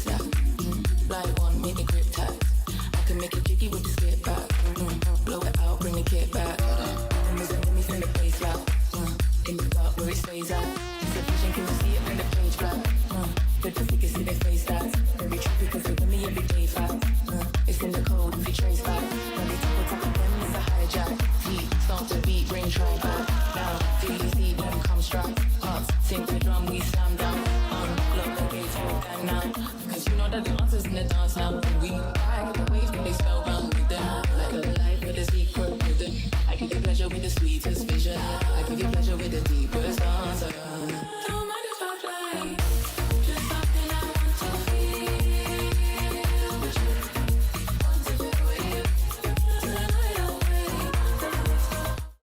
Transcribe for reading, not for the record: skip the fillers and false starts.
that. Fly one, make the grip tight. I can make it jiggy with the skip back. Blow it out, bring the kit back. And let me from the bass loud. In the dark where it stays out. It's a vision, can you see it when the page black? But the figures see their face stats. Very true because they give me every day fat. It's in the code if you trace back. When they talk on top of them, it's a hijack. Heat, start to beat, bring try back. Now, do you see them come strike? Hearts, sink the drum, we slam down. Lock the gates, hold down now. Cause you know that the answer's in the dance now. And we ride the waves, when they spellbound with them. Like a life with a secret rhythm. I get the pleasure with the sweetest.